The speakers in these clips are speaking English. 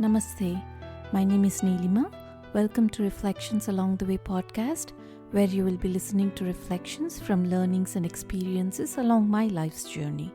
Namaste. My name is Neelima. Welcome to Reflections Along the Way podcast, where you will be listening to reflections from learnings and experiences along my life's journey.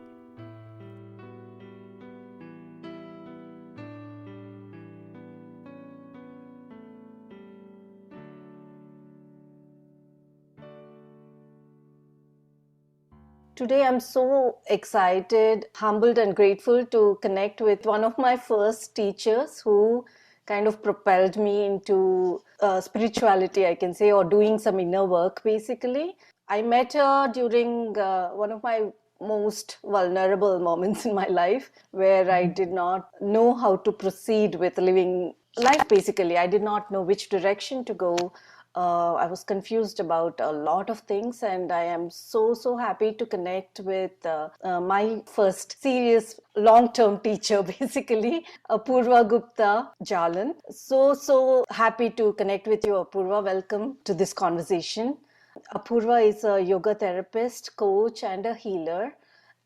Today, I'm so excited, humbled, and grateful to connect with one of my first teachers who kind of propelled me into spirituality, I can say, or doing some inner work, basically. I met her during one of my most vulnerable moments in my life where I did not know how to proceed with living life, basically. I did not know which direction to go. I was confused about a lot of things, and I am so happy to connect with my first serious long-term teacher, basically, Apoorva Gupta Jalan. So happy to connect with you, Apoorva. Welcome to this conversation. Apoorva is a yoga therapist, coach, and a healer,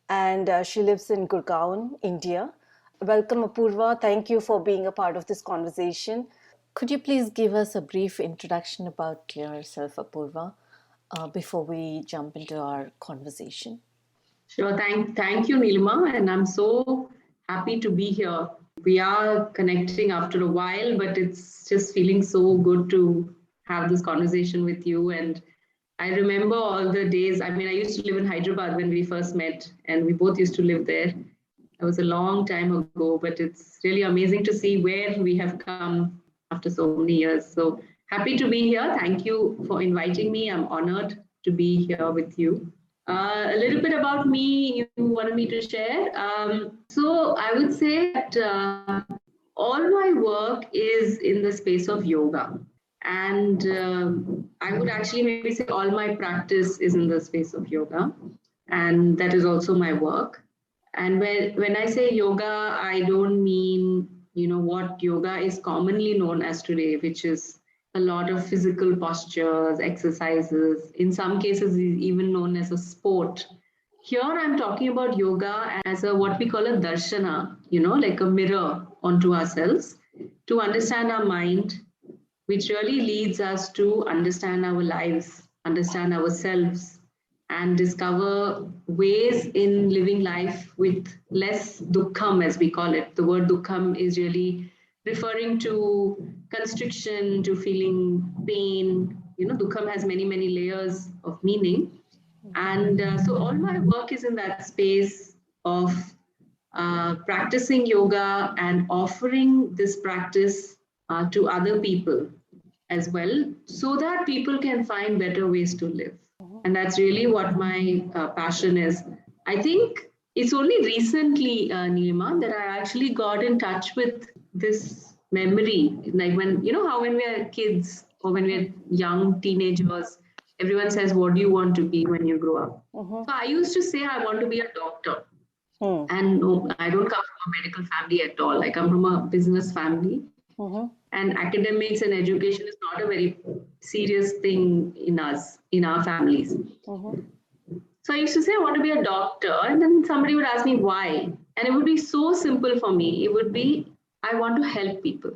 and she lives in Gurgaon, India. Welcome, Apoorva. Thank you for being a part of this conversation. Could you please give us a brief introduction about yourself, Apoorva, before we jump into our conversation? Sure. Thank you, Neelima. And I'm so happy to be here. We are connecting after a while, but it's just feeling so good to have this conversation with you. And I remember all the days. I used to live in Hyderabad when we first met, and we both used to live there. It was a long time ago, but it's really amazing to see where we have come after so many years. So happy to be here. Thank you for inviting me. I'm honored to be here with you. A little bit about me, you wanted me to share. So I would say that all my work is in the space of yoga. And I would actually maybe say all my practice is in the space of yoga. And that is also my work. And when I say yoga, I don't mean what yoga is commonly known as today, which is a lot of physical postures, exercises, in some cases even known as a sport. Here I'm talking about yoga as what we call a darshana, like a mirror onto ourselves to understand our mind, which really leads us to understand our lives, understand ourselves, and discover ways in living life with less dukkham, as we call it. The word dukkham is really referring to constriction, to feeling pain. Dukkham has many layers of meaning. And so all my work is in that space of practicing yoga and offering this practice to other people as well, so that people can find better ways to live. And that's really what my passion is. I think it's only recently, Neelima, that I actually got in touch with this memory. Like when we are kids or when we're young teenagers, everyone says, what do you want to be when you grow up? So I used to say, I want to be a doctor. And no, I don't come from a medical family at all. I come from a business family. And academics and education is not a very serious thing in our families. So I used to say, I want to be a doctor. And then somebody would ask me why. And it would be so simple for me. It would be, I want to help people.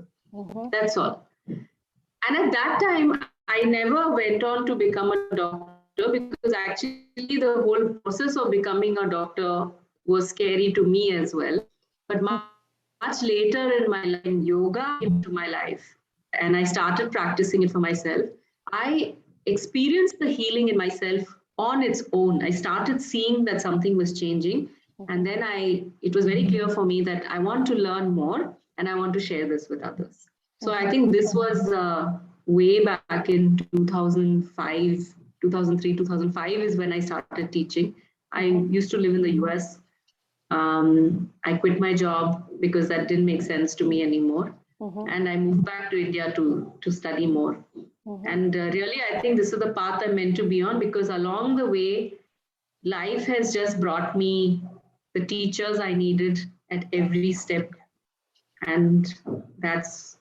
That's all. And at that time, I never went on to become a doctor because actually the whole process of becoming a doctor was scary to me as well. But much later in my life, yoga into my life, and I started practicing it for myself. I experienced the healing in myself on its own. I started seeing that something was changing, and then it was very clear for me that I want to learn more and I want to share this with others. So I think this was way back in 2005, 2003, 2005 is when I started teaching. I used to live in the US. I quit my job because that didn't make sense to me anymore. And I moved back to India to study more. And really, I think this is the path I'm meant to be on, because along the way, life has just brought me the teachers I needed at every step. And that's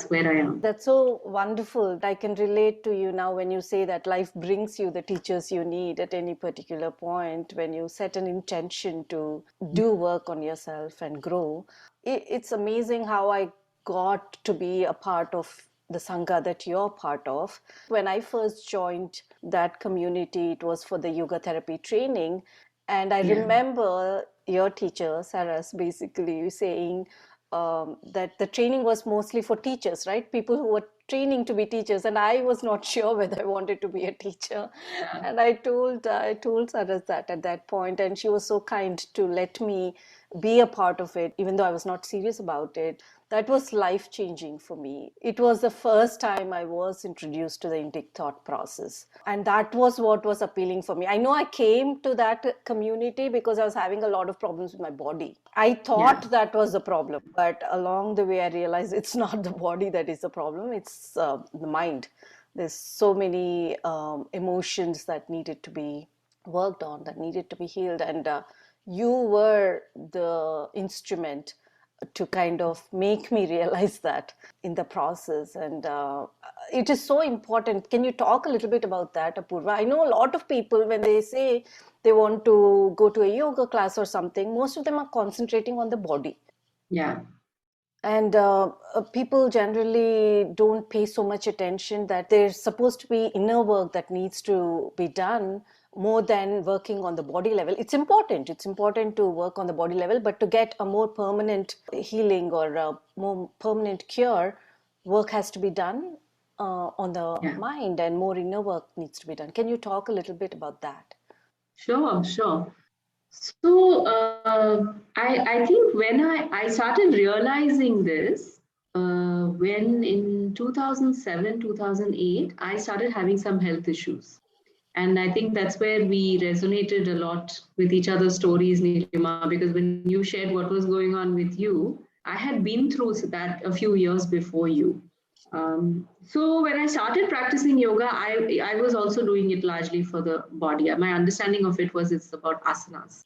where I am. That's so wonderful. I can relate to you now when you say that life brings you the teachers you need at any particular point when you set an intention to do work on yourself and grow. It's amazing how I got to be a part of the Sangha that you're part of. When I first joined that community, it was for the yoga therapy training. And I remember your teacher, Saras, basically saying that the training was mostly for teachers, right? People who were training to be teachers. And I was not sure whether I wanted to be a teacher. Yeah. And I told Saras that at that point, and she was so kind to let me be a part of it, even though I was not serious about it. That was life-changing for me. It was the first time I was introduced to the Indic thought process. And that was what was appealing for me. I know I came to that community because I was having a lot of problems with my body. I thought that was the problem. But along the way, I realized it's not the body that is the problem. It's the mind. There's so many emotions that needed to be worked on, that needed to be healed. And you were the instrument to kind of make me realize that in the process. And it is so important. Can you talk a little bit about that, Apoorva? I know a lot of people, when they say they want to go to a yoga class or something, most of them are concentrating on the body. Yeah. And people generally don't pay so much attention that there's supposed to be inner work that needs to be done more than working on the body level. It's important. It's important to work on the body level, but to get a more permanent healing or a more permanent cure, work has to be done on the mind, and more inner work needs to be done. Can you talk a little bit about that? Sure. So I think when I started realizing this, when in 2007, 2008, I started having some health issues. And I think that's where we resonated a lot with each other's stories, Nilima, because when you shared what was going on with you, I had been through that a few years before you. So when I started practicing yoga, I was also doing it largely for the body. My understanding of it was it's about asanas.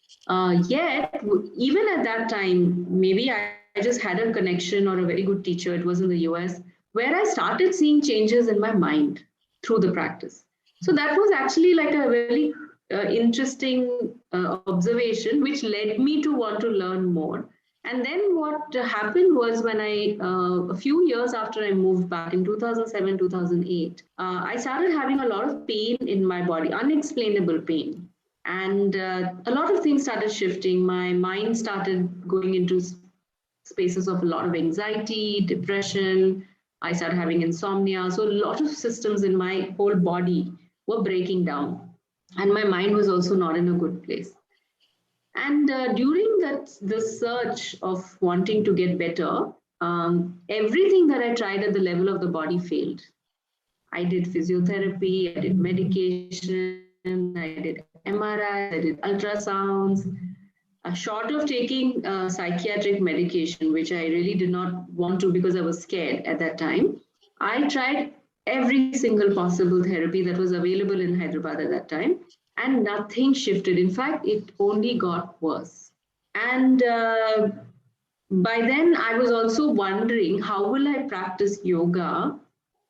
Yet, even at that time, maybe I just had a connection or a very good teacher, it was in the US, where I started seeing changes in my mind through the practice. So that was actually like a very interesting observation, which led me to want to learn more. And then what happened was when a few years after I moved back in 2007, 2008, I started having a lot of pain in my body, unexplainable pain. And a lot of things started shifting. My mind started going into spaces of a lot of anxiety, depression. I started having insomnia. So a lot of systems in my whole body were breaking down. And my mind was also not in a good place. And during the search of wanting to get better, everything that I tried at the level of the body failed. I did physiotherapy, I did medication, I did MRI, I did ultrasounds. Short of taking psychiatric medication, which I really did not want to because I was scared at that time, I tried every single possible therapy that was available in Hyderabad at that time, and nothing shifted. In fact, it only got worse. And by then, I was also wondering, how will I practice yoga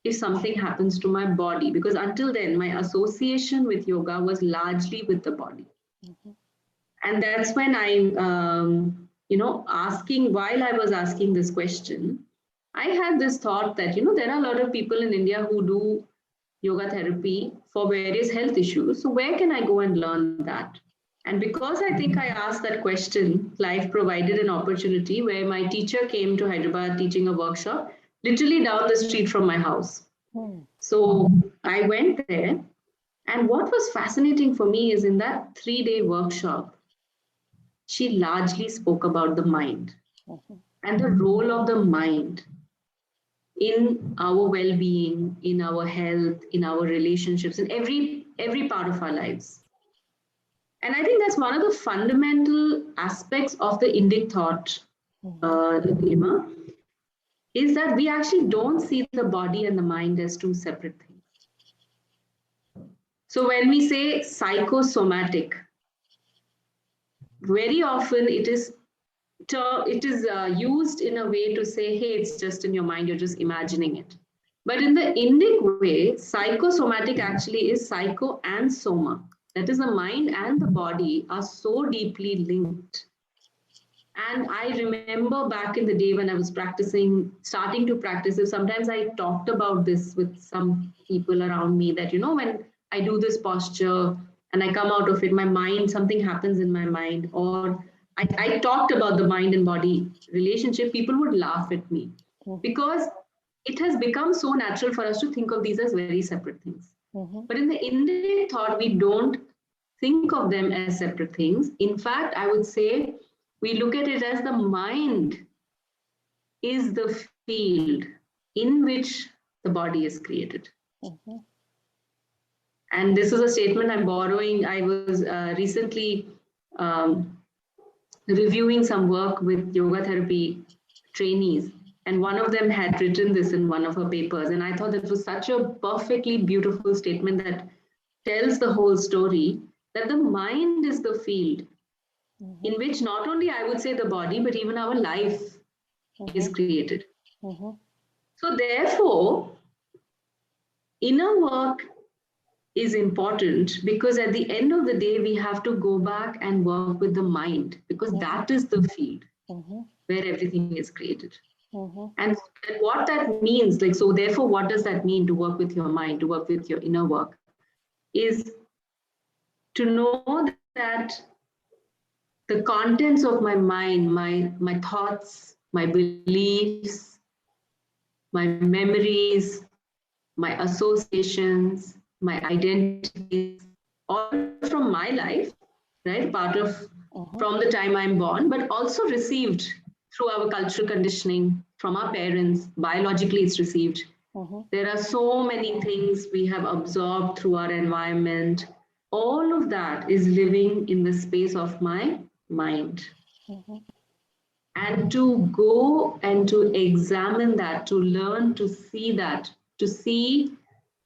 if something happens to my body? Because until then, my association with yoga was largely with the body. Mm-hmm. And that's when while I was asking this question, I had this thought that, there are a lot of people in India who do yoga therapy for various health issues. So where can I go and learn that? And because I think I asked that question, life provided an opportunity where my teacher came to Hyderabad teaching a workshop, literally down the street from my house. So I went there. And what was fascinating for me is in that 3-day workshop, she largely spoke about the mind and the role of the mind in our well-being, in our health, in our relationships, in every part of our lives. And I think that's one of the fundamental aspects of the Indic thought, Nilima, is that we actually don't see the body and the mind as two separate things. So when we say psychosomatic, very often it is used in a way to say, hey, it's just in your mind, you're just imagining it. But in the Indic way, psychosomatic actually is psycho and soma. That is, the mind and the body are so deeply linked And I remember back in the day when I was starting to practice it, sometimes I talked about this with some people around me that, when I do this posture and I come out of it, my mind, something happens in my mind, or I talked about the mind and body relationship, people would laugh at me because it has become so natural for us to think of these as very separate things. But in the Indian thought, we don't think of them as separate things. In fact, I would say we look at it as the mind is the field in which the body is created. And this is a statement I'm borrowing. I was recently reviewing some work with yoga therapy trainees, and one of them had written this in one of her papers. And I thought that was such a perfectly beautiful statement that tells the whole story, that the mind is the field in which not only I would say the body, but even our life is created. So therefore, inner work is important because at the end of the day, we have to go back and work with the mind, because that is the field where everything is created. And what that means, so therefore, what does that mean to work with your mind, to work with your inner work, is to know that the contents of my mind, my thoughts, my beliefs, my memories, my associations, my identities, all from my life, right? Part of from the time I'm born, but also received through our cultural conditioning from our parents. Biologically, it's received. There are so many things we have absorbed through our environment. All of that is living in the space of my mind. And to go and to examine that, to learn to see that, to see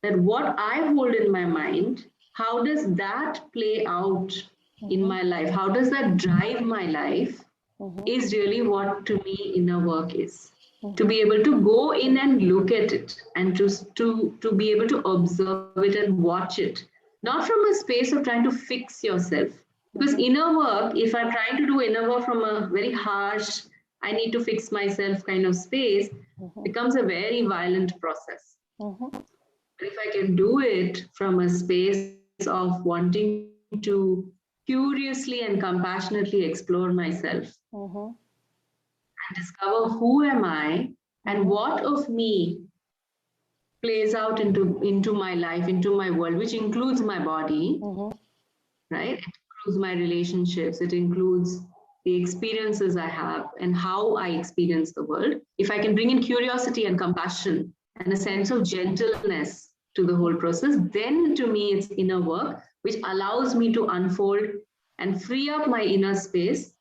that what I hold in my mind, how does that play out in my life? How does that drive my life? Is really what to me inner work is. To be able to go in and look at it, and to be able to observe it and watch it, not from a space of trying to fix yourself. Because inner work, if I'm trying to do inner work from a very harsh, I need to fix myself kind of space, becomes a very violent process. But if I can do it from a space of wanting to curiously and compassionately explore myself, and discover who am I and what of me plays out into my life, into my world, which includes my body, right? It includes my relationships, it includes the experiences I have and how I experience the world. If I can bring in curiosity and compassion and a sense of gentleness to the whole process, then to me it's inner work, which allows me to unfold and free up my inner space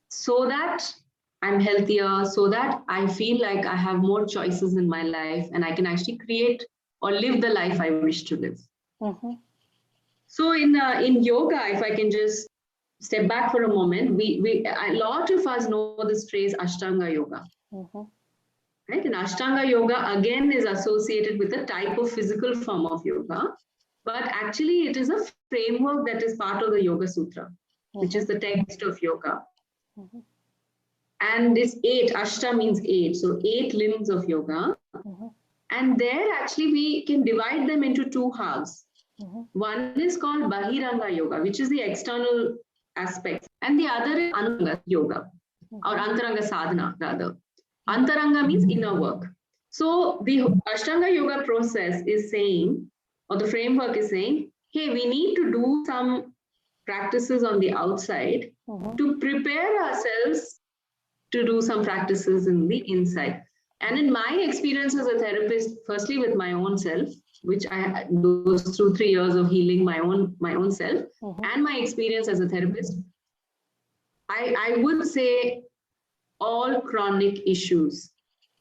so that I'm healthier, so that I feel like I have more choices in my life and I can actually create or live the life I wish to live. So in yoga, if I can just step back for a moment, a lot of us know this phrase Ashtanga yoga. Right? And Ashtanga yoga again is associated with a type of physical form of yoga, but actually it is a framework that is part of the Yoga Sutra, which is the text of yoga. And it's 8, Ashta means 8, so 8 limbs of yoga. And there actually we can divide them into 2 halves. One is called Bahiranga yoga, which is the external aspect, and the other is Antaranga yoga, or Antaranga sadhana rather. Antaranga means inner work. So the Ashtanga yoga process is saying, or the framework is saying, hey, we need to do some practices on the outside to prepare ourselves to do some practices in the inside. And in my experience as a therapist, firstly with my own self, which I goes through 3 years of healing my own self, and my experience as a therapist, I would say all chronic issues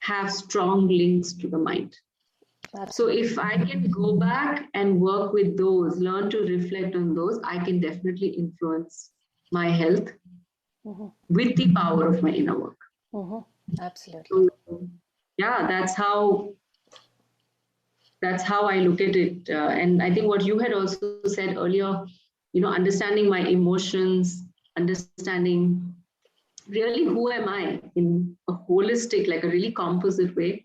have strong links to the mind. So if I can go back and work with those, learn to reflect on those, I can definitely influence my health with the power of my inner work. Absolutely. So, yeah, that's how I look at it. And I think what you had also said earlier, understanding my emotions, understanding really who am I in a holistic, like a really composite way,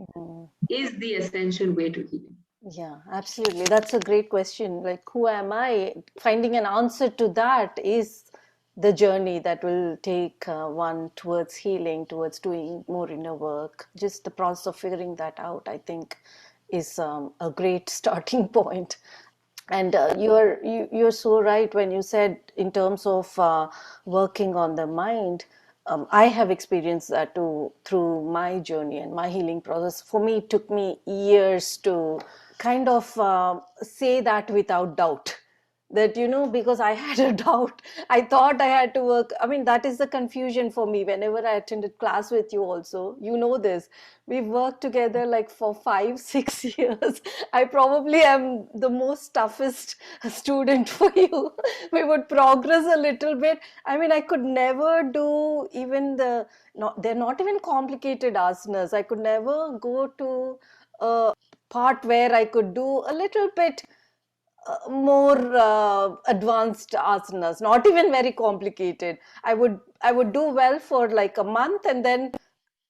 is the essential way to healing. Yeah, absolutely. That's a great question. Like, who am I? Finding an answer to that is the journey that will take one towards healing, towards doing more inner work. Just the process of figuring that out, I think, is a great starting point. And you're so right when you said in terms of working on the mind. I have experienced that too through my journey and my healing process. For me, it took me years to kind of say that without doubt, that because I had a doubt. I thought I had to work. I mean, that is the confusion for me whenever I attended class with you also. This, we've worked together like for 5 6 years. I probably am the most toughest student for you. We would progress a little bit. I mean, I could never do even they're not even complicated asanas. I could never go to a part where I could do a little bit more advanced asanas, not even very complicated. I would do well for like a month, and then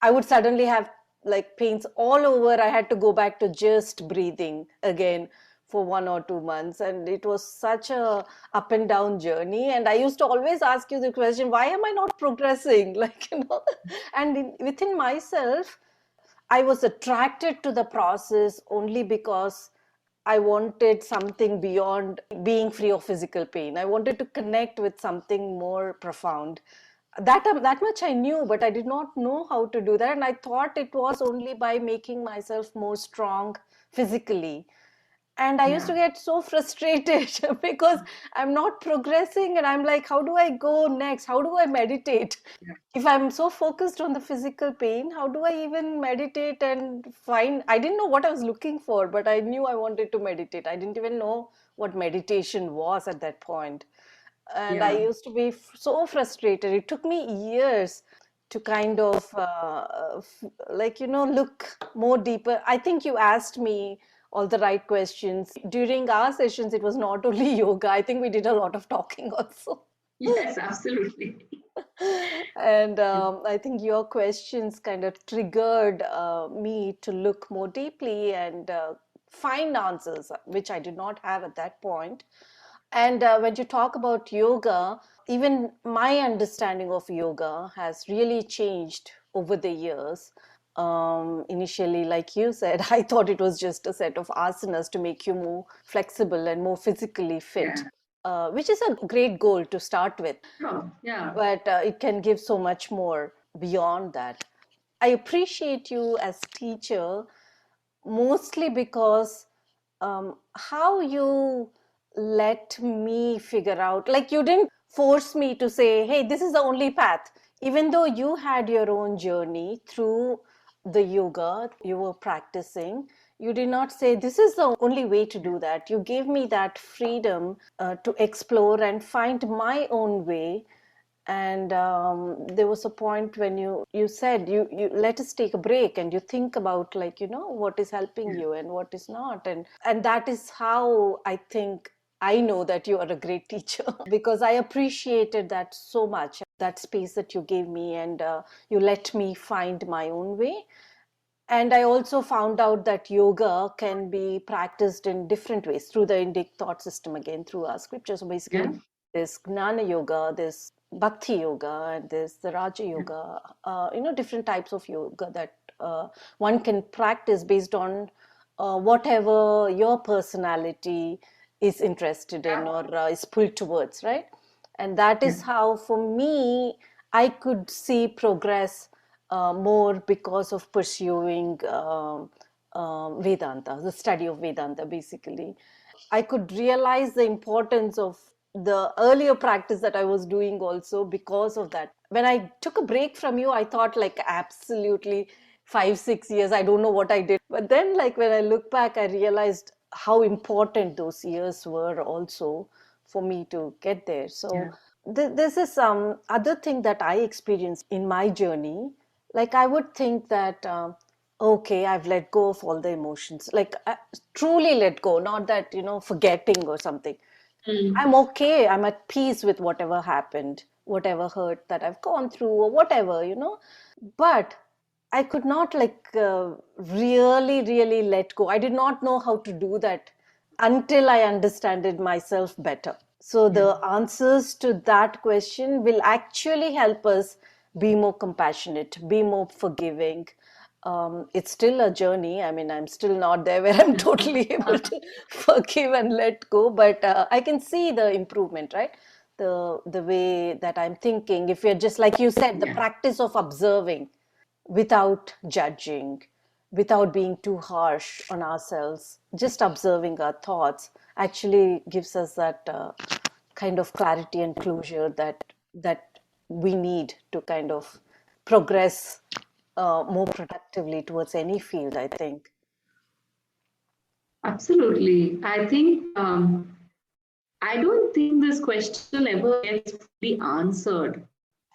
I would suddenly have like pains all over. I had to go back to just breathing again for 1 or 2 months, and it was such a up and down journey. And I used to always ask you the question, why am I not progressing? And within myself, I was attracted to the process only because I wanted something beyond being free of physical pain. I wanted to connect with something more profound. That much I knew, but I did not know how to do that. And I thought it was only by making myself more strong physically. And I used to get so frustrated because I'm not progressing, and I'm like, how do I go next? How do I meditate? If I'm so focused on the physical pain, how do I even meditate and find? I didn't know what I was looking for, but I knew I wanted to meditate. I didn't even know what meditation was at that point. And I used to be so frustrated. It took me years to kind of look more deeper. I think you asked me all the right questions during our sessions. It was not only yoga. I think we did a lot of talking also. Yes, absolutely. And I think your questions kind of triggered me to look more deeply and find answers which I did not have at that point. And when you talk about yoga, even my understanding of yoga has really changed over the years. Initially, like you said, I thought it was just a set of asanas to make you more flexible and more physically fit, which is a great goal to start with. Oh, yeah. But it can give so much more beyond that. I appreciate you as teacher mostly because how you let me figure out, like you didn't force me to say, hey, this is the only path. Even though you had your own journey through the yoga you were practicing, you did not say this is the only way to do that. You gave me that freedom to explore and find my own way. And there was a point when you said you let us take a break and you think about, like, what is helping you and what is not. And that is how I think I know that you are a great teacher because I appreciated that so much, that space that you gave me, and you let me find my own way. And I also found out that yoga can be practiced in different ways through the Indic thought system, again, through our scriptures. So basically, there's Gnana Yoga, there's Bhakti Yoga, and there's the Raja Yoga, different types of yoga that one can practice based on whatever your personality is interested in or is pulled towards, right? And that is how, for me, I could see progress more because of pursuing Vedanta, the study of Vedanta, basically. I could realize the importance of the earlier practice that I was doing also because of that. When I took a break from you, I thought, like, absolutely 5 6 years, I don't know what I did. But then, like, when I look back, I realized how important those years were also for me to get there. So this is some other thing that I experienced in my journey. Like, I would think that okay, I've let go of all the emotions, like truly let go, not that forgetting or something. I'm okay, I'm at peace with whatever happened, whatever hurt that I've gone through or whatever, but I could not really let go. I did not know how to do that until I understood myself better. So the answers to that question will actually help us be more compassionate, be more forgiving. It's still a journey. I mean, I'm still not there where I'm totally able to forgive and let go, but I can see the improvement, right? The way that I'm thinking. If you're just like you said, the practice of observing without judging, without being too harsh on ourselves, just observing our thoughts actually gives us that kind of clarity and closure that we need to kind of progress more productively towards any field, I think. Absolutely. I think I don't think this question ever gets fully answered.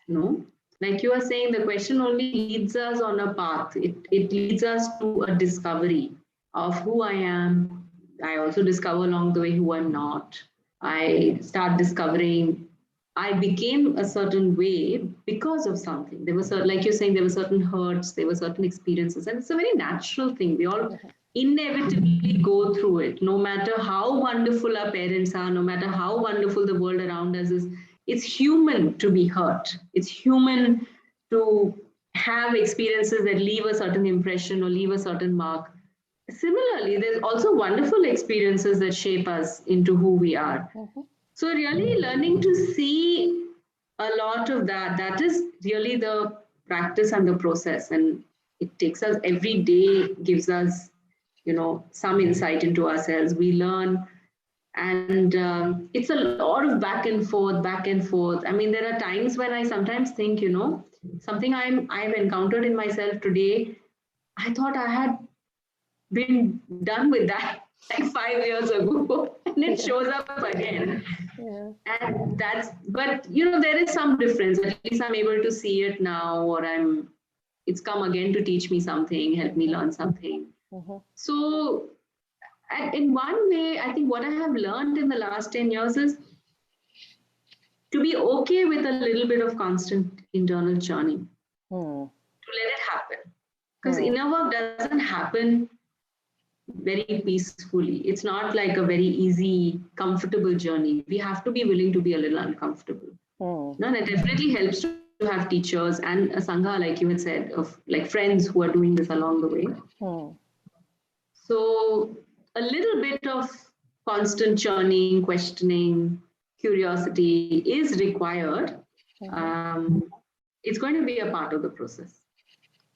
No, like you are saying, the question only leads us on a path. It leads us to a discovery of who I am. I also discover along the way who I'm not. I start discovering I became a certain way because of something. There was, like you're saying, there were certain hurts, there were certain experiences, and it's a very natural thing. We all inevitably go through it, no matter how wonderful our parents are, no matter how wonderful the world around us is. It's human to be hurt. It's human to have experiences that leave a certain impression or leave a certain mark. Similarly, there's also wonderful experiences that shape us into who we are. So really learning to see a lot of that is really the practice and the process. And it takes us every day, gives us, some insight into ourselves. We learn, and it's a lot of back and forth, back and forth. I mean, there are times when I sometimes think, something I've encountered in myself today, I thought I had been done with that like 5 years ago, and it shows up again. And but there is some difference. At least I'm able to see it now, or it's come again to teach me something, help me learn something. So in one way, I think what I have learned in the last 10 years is to be okay with a little bit of constant internal churning, to let it happen. Because inner work doesn't happen very peacefully. It's not like a very easy, comfortable journey. We have to be willing to be a little uncomfortable. And it definitely helps to have teachers and a sangha, like you had said, of like friends who are doing this along the way. So a little bit of constant churning, questioning, curiosity is required. It's going to be a part of the process.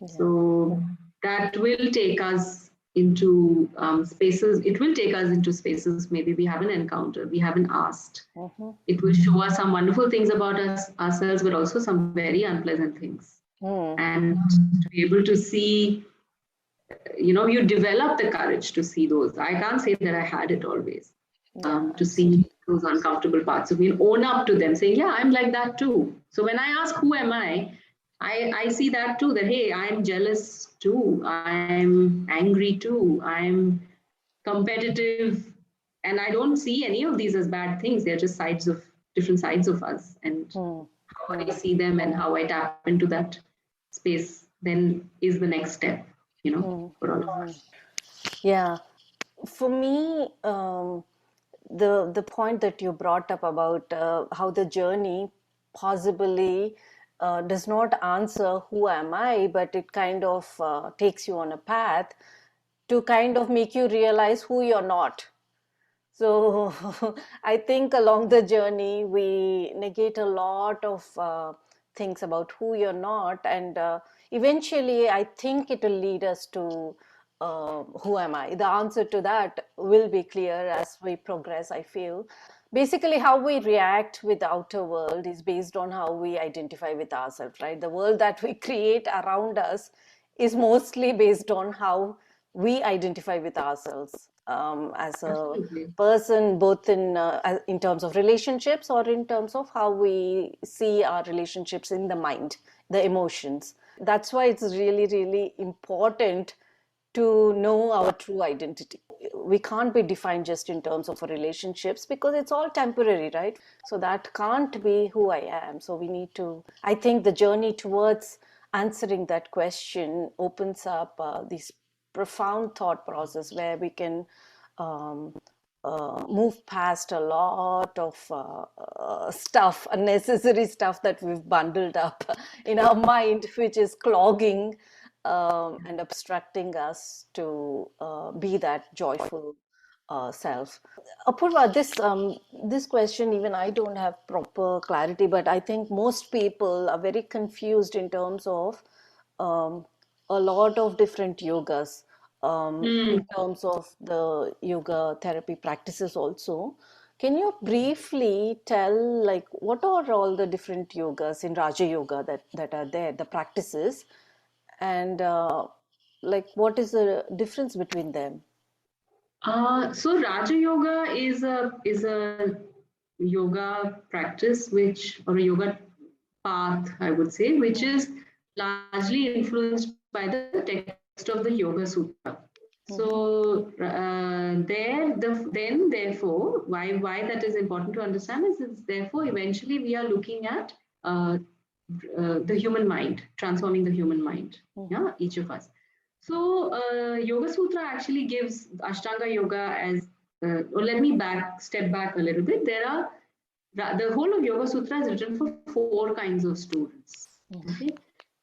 So that will take us into spaces. It will take us into spaces maybe we haven't encountered, we haven't asked. It will show us some wonderful things about ourselves, but also some very unpleasant things. And to be able to see, you develop the courage to see those. I can't say that I had it always. To see those uncomfortable parts of me and own up to them, saying, yeah, I'm like that too. So when I ask, who am I see that too, that, hey, I'm jealous too, I'm angry too, I'm competitive, and I don't see any of these as bad things. They're just different sides of us. And how I see them and how I tap into that space then is the next step, for all of us. Yeah. For me, the point that you brought up about how the journey possibly does not answer who am I, but it kind of takes you on a path to kind of make you realize who you're not. So I think along the journey, we negate a lot of things about who you're not. And eventually, I think it will lead us to who am I? The answer to that will be clear as we progress, I feel. Basically, how we react with the outer world is based on how we identify with ourselves, right? The world that we create around us is mostly based on how we identify with ourselves as a person, both in terms of relationships or in terms of how we see our relationships in the mind, the emotions. That's why it's really, really important to know our true identity. we can't be defined just in terms of relationships, because it's all temporary, right? So that can't be who I am. So we need to, I think the journey towards answering that question opens up this profound thought process where we can move past a lot of stuff, unnecessary stuff that we've bundled up in our mind, which is clogging and obstructing us to be that joyful self. Apoorva, this question, even I don't have proper clarity, but I think most people are very confused in terms of a lot of different yogas, in terms of the yoga therapy practices also. Can you briefly tell, like, what are all the different yogas in Raja Yoga that are there, the practices, and like what is the difference between them? So Raja Yoga is a yoga practice or a yoga path, I would say, which is largely influenced by the text of the Yoga Sutra. So therefore, why that is important to understand is therefore eventually we are looking at the human mind, transforming the human mind. Yeah, each of us. So Yoga Sutra actually gives Ashtanga Yoga as. Let me step back a little bit. The whole of Yoga Sutra is written for 4 kinds of students. Okay.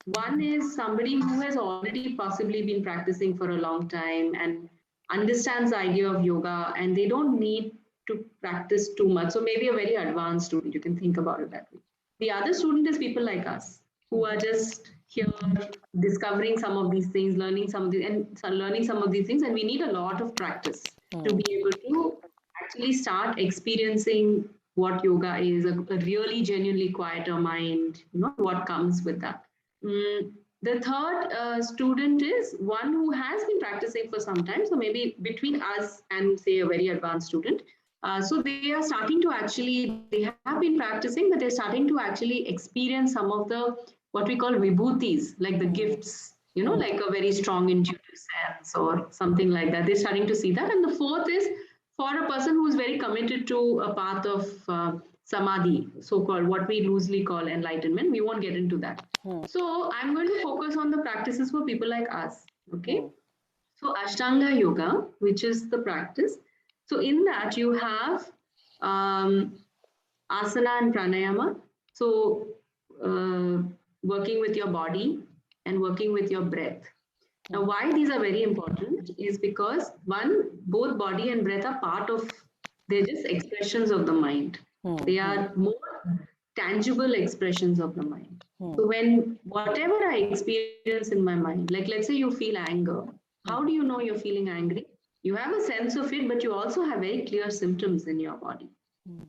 One is somebody who has already possibly been practicing for a long time and understands the idea of yoga, and they don't need to practice too much. So maybe a very advanced student, you can think about it that way. The other student is people like us who are just here discovering some of these things, learning some of these things, and we need a lot of practice to be able to actually start experiencing what yoga is, a really genuinely quieter mind, what comes with that. The third student is one who has been practicing for some time, so maybe between us and say a very advanced student. So they are starting to they have been practicing, but they're starting to actually experience some of the, what we call vibhutis, like the gifts, like a very strong intuitive sense or something like that. They're starting to see that. And the fourth is for a person who's very committed to a path of samadhi, so-called, what we loosely call enlightenment. We won't get into that. So I'm going to focus on the practices for people like us. Okay. So Ashtanga Yoga, which is the practice. So in that you have asana and pranayama. So working with your body and working with your breath. Now, why these are very important is because both body and breath are they're just expressions of the mind. They are more tangible expressions of the mind. So when whatever I experience in my mind, like let's say you feel anger, how do you know you're feeling angry? You have a sense of it, but you also have very clear symptoms in your body.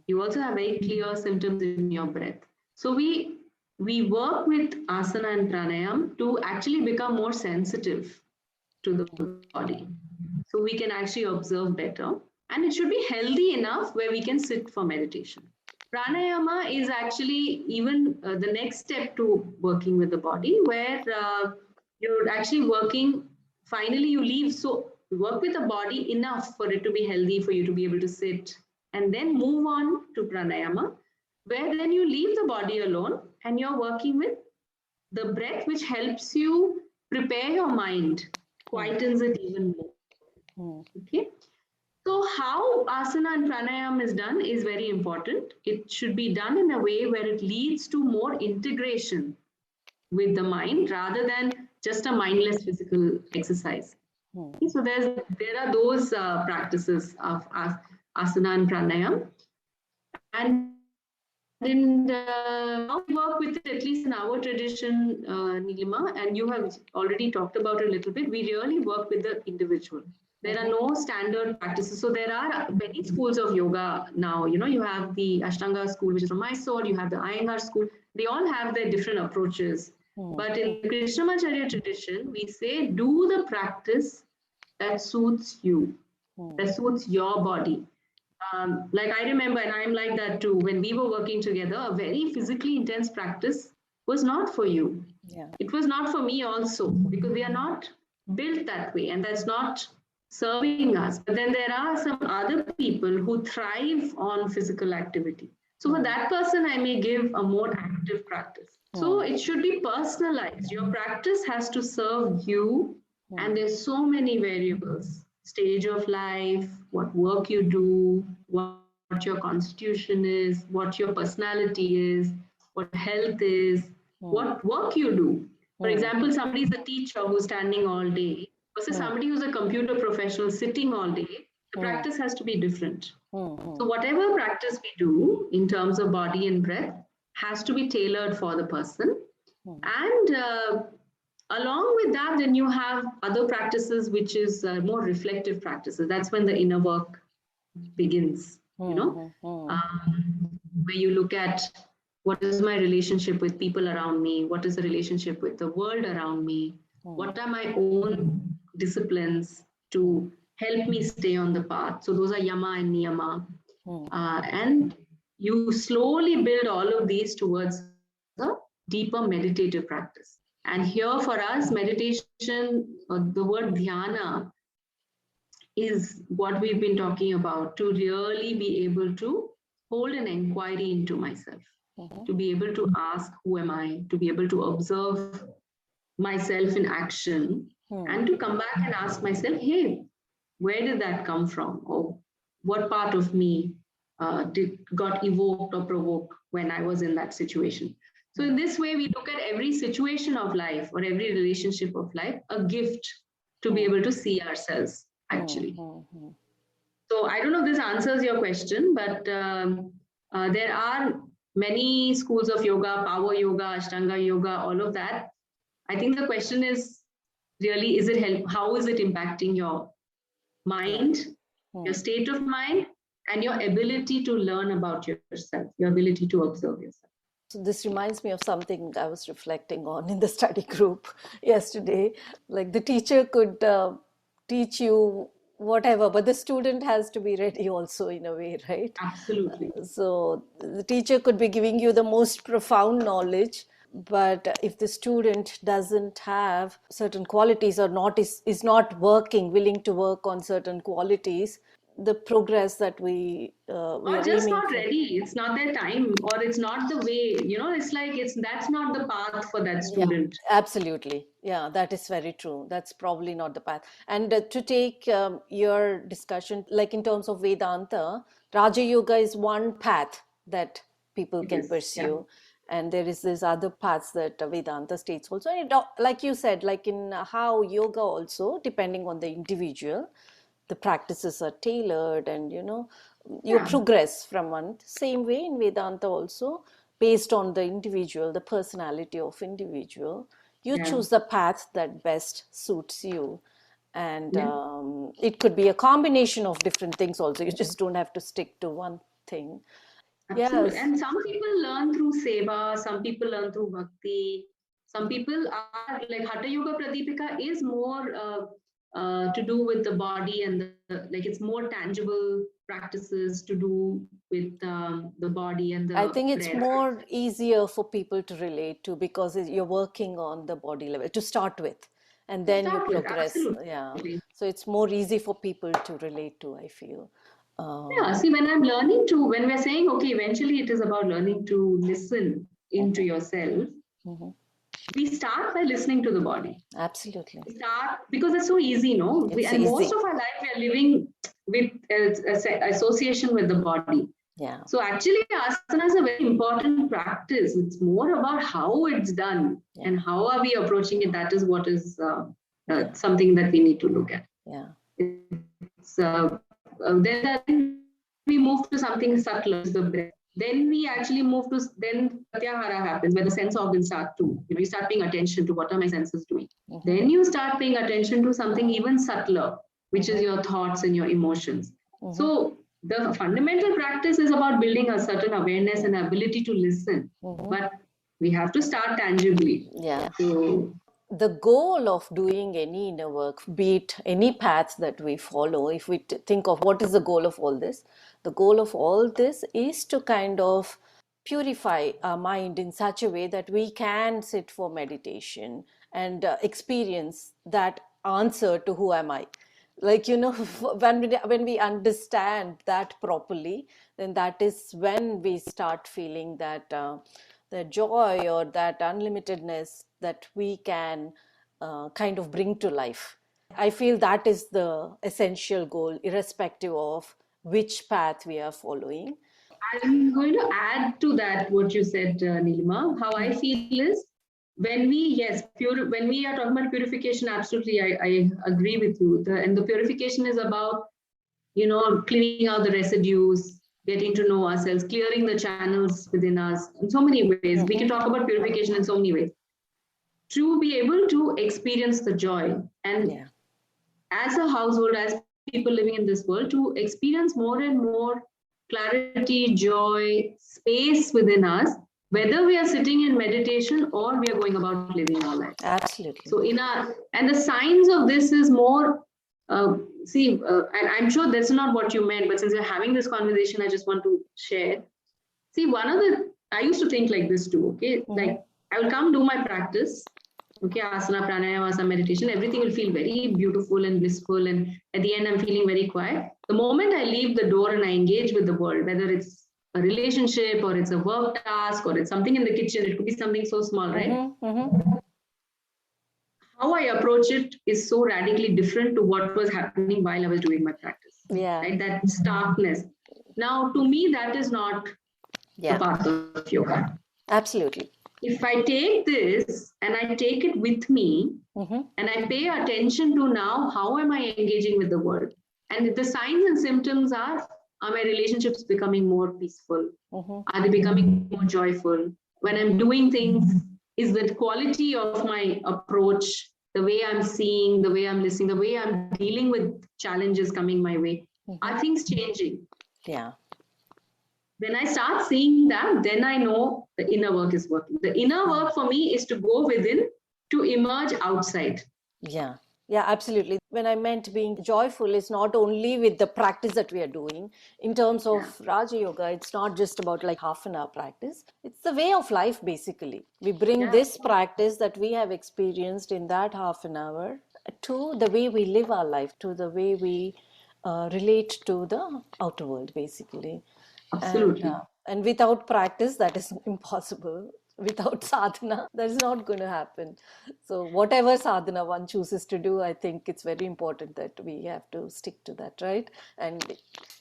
You also have very clear symptoms in your breath. So we work with asana and pranayam to actually become more sensitive to the body. So we can actually observe better. And it should be healthy enough where we can sit for meditation. Pranayama is actually even the next step to working with the body, where you're actually working, finally you leave. So you work with the body enough for it to be healthy, for you to be able to sit, and then move on to pranayama, where then you leave the body alone and you're working with the breath, which helps you prepare your mind, quietens it even more. Okay. So how asana and pranayama is done is very important. It should be done in a way where it leads to more integration with the mind rather than just a mindless physical exercise. Okay, so there are those practices of asana and pranayama. And in how we work with it, at least in our tradition, Nilima, and you have already talked about it a little bit, we really work with the individual. There are no standard practices. So there are many schools of yoga now. You have the Ashtanga school, which is from Mysore. You have the Iyengar school. They all have their different approaches. But in Krishnamacharya tradition, we say, do the practice that suits you, that suits your body. Like I remember, and I'm like that too, when we were working together, a very physically intense practice was not for you. Yeah. It was not for me also, because we are not built that way. And that's not serving us. But then there are some other people who thrive on physical activity. So for that person, I may give a more active practice. So it should be personalized. Your practice has to serve you, and there's so many variables: stage of life, what work you do, what your constitution is, what your personality is, what health is, what work you do. For example, somebody is a teacher who's standing all day versus somebody who's a computer professional sitting all day. The practice has to be different. So whatever practice we do in terms of body and breath has to be tailored for the person. And along with that, then you have other practices, which is more reflective practices. That's when the inner work begins, where you look at what is my relationship with people around me, what is the relationship with the world around me, what are my own disciplines to help me stay on the path. So those are yama and niyama. And you slowly build all of these towards a deeper meditative practice. And here for us, meditation, the word dhyana is what we've been talking about, to really be able to hold an inquiry into myself, to be able to ask, who am I? To be able to observe myself in action, and to come back and ask myself, hey, where did that come from? Or what part of me got evoked or provoked when I was in that situation? So in this way, we look at every situation of life or every relationship of life, a gift to be able to see ourselves, actually. So I don't know if this answers your question, but there are many schools of yoga, power yoga, Ashtanga yoga, all of that. I think the question is really, how is it impacting your mind, your state of mind, and your ability to learn about yourself, your ability to observe yourself. So this reminds me of something I was reflecting on in the study group yesterday. Like the teacher could teach you whatever, but the student has to be ready also in a way, right? Absolutely. So the teacher could be giving you the most profound knowledge, but if the student doesn't have certain qualities or is not willing to work on certain qualities, the progress that we or just not ready, it's not their time, or it's not the way, it's like that's not the path for that student. Yeah, absolutely. Yeah, that is very true. That's probably not the path. And to take your discussion, like in terms of Vedanta, Raja Yoga is one path that people can pursue. Yeah. And there is this other paths that Vedanta states also. And like you said, like in how yoga also, depending on the individual, the practices are tailored, and you progress from one. Same way in Vedanta also, based on the individual, the personality of individual, you choose the path that best suits you. And it could be a combination of different things also. You just don't have to stick to one thing. Absolutely. Yes. And some people learn through seva, some people learn through bhakti, some people are like Hatha Yoga Pradipika is more to do with the body, and like it's more tangible practices to do with the body and the I think it's breath. more easier for people to relate to, because you're working on the body level to start with, and then you progress. Yeah, so it's more easy for people to relate to, I feel. See, when we're saying, okay, eventually it is about learning to listen into yourself. We start by listening to the body. Absolutely. We start because it's so easy, no? Most of our life we are living with association with the body. Yeah. So actually, asana is a very important practice. It's more about how it's done and how are we approaching it. That is what is something that we need to look at. Yeah. It's then we move to something subtler, the breath. Then we actually move to, then pratyahara happens, where the sense organs start to, you start paying attention to what are my senses doing. Then you start paying attention to something even subtler, which is your thoughts and your emotions. So the fundamental practice is about building a certain awareness and ability to listen. But we have to start tangibly. Yeah. So the goal of doing any inner work, be it any path that we follow, if we think of what is the goal of all this, the goal of all this is to kind of purify our mind in such a way that we can sit for meditation and experience that answer to who am I. Like, when we understand that properly, then that is when we start feeling that the joy or that unlimitedness that we can kind of bring to life. I feel that is the essential goal, irrespective of which path we are following. I'm going to add to that what you said, Nilima. How I feel is when we, yes, when we are talking about purification, absolutely, I agree with you. And the purification is about, cleaning out the residues, getting to know ourselves, clearing the channels within us in so many ways. We can talk about purification in so many ways. To be able to experience the joy and as a household, as people living in this world, to experience more and more clarity, joy, space within us, whether we are sitting in meditation or we are going about living our life. Absolutely. So and the signs of this is more, and I'm sure that's not what you meant, but since we're having this conversation, I just want to share. See, I used to think like this too, okay? Like, I will come do my practice, okay, asana, pranayama, asana, meditation, everything will feel very beautiful and blissful. And at the end, I'm feeling very quiet. The moment I leave the door and I engage with the world, whether it's a relationship or it's a work task or it's something in the kitchen, it could be something so small, right? How I approach it is so radically different to what was happening while I was doing my practice. Yeah. Right? That starkness. Now, to me, that is not the path of yoga. Absolutely. If I take this and I take it with me and I pay attention to now, how am I engaging with the world? And the signs and symptoms are my relationships becoming more peaceful? Are they becoming more joyful? When I'm doing things, is the quality of my approach, the way I'm seeing, the way I'm listening, the way I'm dealing with challenges coming my way, are things changing? Yeah. When I start seeing that, then I know the inner work is working. The inner work for me is to go within to emerge outside. Yeah. Yeah, absolutely. When I meant being joyful is not only with the practice that we are doing. In terms of Raja Yoga, it's not just about like half an hour practice. It's the way of life, basically. We bring this practice that we have experienced in that half an hour to the way we live our life, to the way we relate to the outer world, basically. Absolutely. And without practice, that is impossible. Without sadhana, that is not going to happen. So whatever sadhana one chooses to do, I think it's very important that we have to stick to that, right? And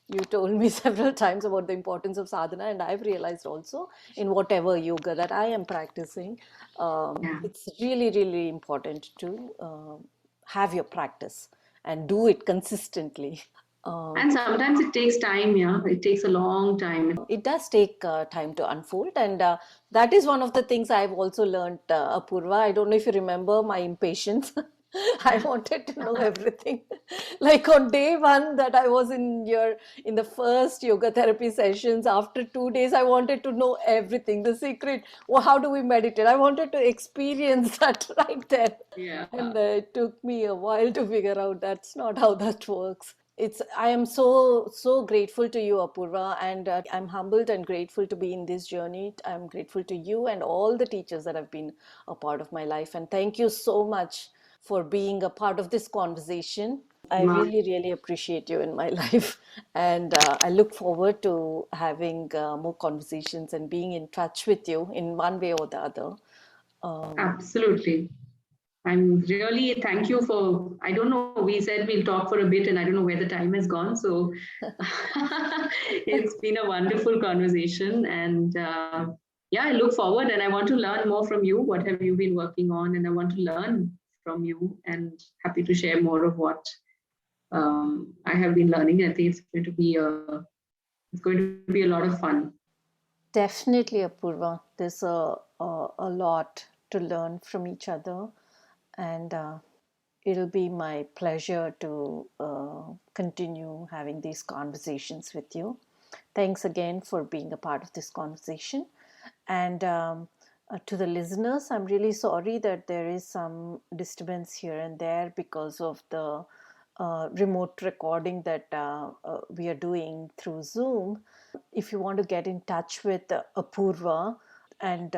you told me several times about the importance of sadhana, and I've realized also in whatever yoga that I am practicing, it's really, really important to have your practice and do it consistently. And sometimes it takes time, it takes a long time. It does take time to unfold, and that is one of the things I've also learned, Apoorva. I don't know if you remember my impatience. I wanted to know everything. Like on day one that I was in the first yoga therapy sessions, after 2 days, I wanted to know everything, the secret. Well, how do we meditate? I wanted to experience that right there. Yeah. And it took me a while to figure out that's not how that works. I am so grateful to you, Apoorva, and I'm humbled and grateful to be in this journey. I'm grateful to you and all the teachers that have been a part of my life, and thank you so much for being a part of this conversation. I really appreciate you in my life, and I look forward to having more conversations and being in touch with you in one way or the other. Absolutely. I'm really, thank you for, I don't know, we said we'll talk for a bit and I don't know where the time has gone. So it's been a wonderful conversation. And I look forward and I want to learn more from you. What have you been working on? And I want to learn from you and happy to share more of what I have been learning. I think it's going to be a lot of fun. Definitely, Apoorva. There's a lot to learn from each other, and it'll be my pleasure to continue having these conversations with you. Thanks again for being a part of this conversation. And to the listeners, I'm really sorry that there is some disturbance here and there because of the remote recording that we are doing through Zoom. If you want to get in touch with Apoorva and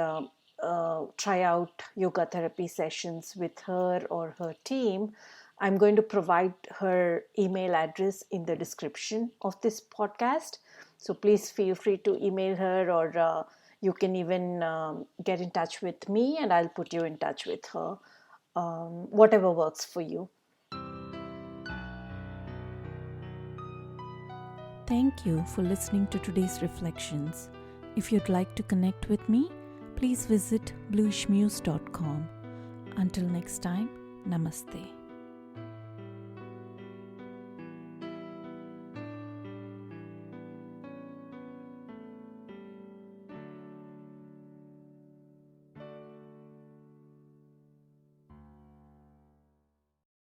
try out yoga therapy sessions with her or her team, I'm going to provide her email address in the description of this podcast. So please feel free to email her, or you can even get in touch with me and I'll put you in touch with her. Whatever works for you. Thank you for listening to today's reflections. If you'd like to connect with me, please visit bluishmuse.com. Until next time, namaste.